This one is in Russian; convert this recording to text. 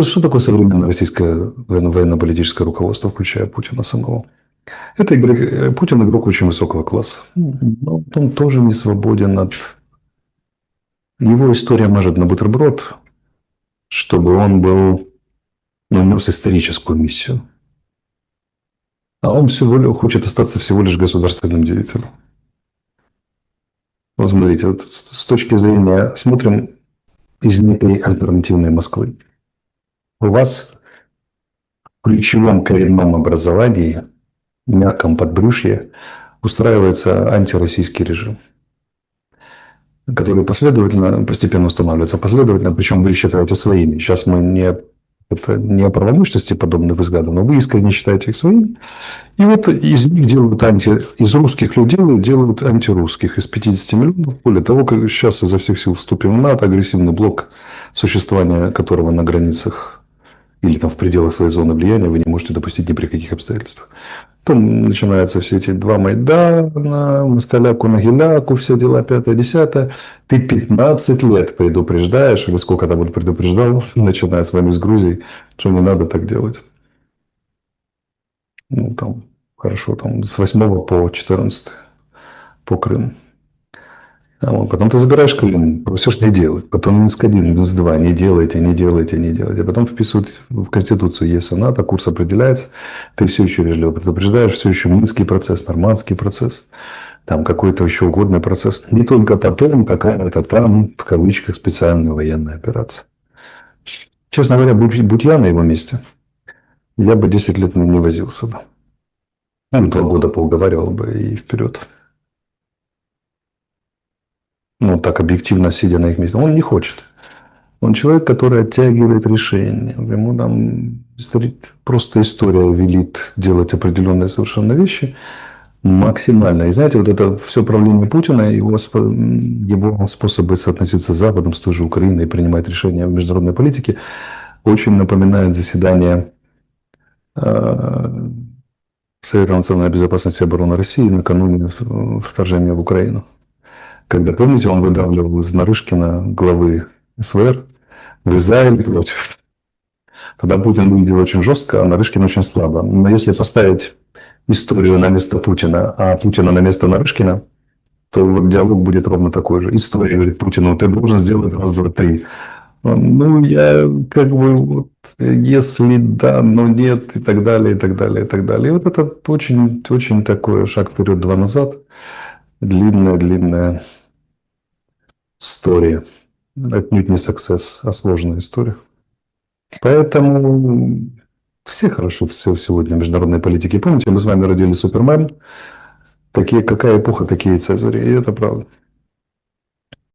Что такое современное российское военно-политическое руководство, включая Путина самого? Это Путин игрок очень высокого класса. Но он тоже не свободен от... Его история мажет на бутерброд, чтобы он был, нес историческую миссию. А он хочет остаться всего лишь государственным деятелем. Вот смотрите, вот с точки зрения, смотрим из некой альтернативной Москвы. У вас в ключевом коренном образовании, мягком подбрюшье, устраивается антироссийский режим, который последовательно, постепенно устанавливается последовательно, причем вы считаете своими. Сейчас мы это не о правомощности подобных взглядов, но вы искренне считаете их своими. И вот из них из русских людей делают антирусских. Из 50 миллионов, более того, как сейчас изо всех сил вступим в НАТО, агрессивный блок, существования которого на границах или там в пределах своей зоны влияния вы не можете допустить ни при каких обстоятельствах. Там начинаются все эти два Майдана, Москаляку на Геляку, все дела 5-10. Ты 15 лет предупреждаешь, или сколько там он предупреждал, начиная с вами с Грузией, что не надо так делать. Там, хорошо, там с 8 по 14 по Крыму. Потом ты забираешь Крым, просишь не делать. Потом Минск-1, Минск-2, не делайте, не делайте, не делайте. А потом вписывают в Конституцию ЕС и НАТО, курс определяется. Ты все еще вежливо предупреждаешь, все еще Минский процесс, нормандский процесс. Там какой-то еще угодный процесс. Не только потом какая-то там, в кавычках, специальная военная операция. Честно говоря, будь я на его месте, я бы 10 лет не возился бы. 2 года поуговаривал бы и вперед. Так объективно сидя на их месте. Он не хочет. Он человек, который оттягивает решения. Ему там просто история велит делать определенные совершенно вещи максимально. И знаете, вот это все правление Путина, его способы соотноситься с Западом, с той же Украиной и принимать решения в международной политике, очень напоминает заседание Совета национальной безопасности и обороны России накануне вторжения в Украину. Когда, помните, он выдавливал из Нарышкина, главы СВР, вы за или против. Тогда Путин выглядел очень жестко, а Нарышкин очень слабо. Но если поставить историю на место Путина, а Путина на место Нарышкина, то диалог будет ровно такой же. История говорит Путину, ты должен сделать раз, два, три. Я если да, но нет, и так далее, и так далее, и так далее. И вот это очень, очень такой шаг вперед, 2 назад. Длинная история. Отнюдь не success, а сложная история. Поэтому все хорошо все сегодня в международной политике. Помните, мы с вами родили Супермен. Какая эпоха, такие Цезари. И это правда.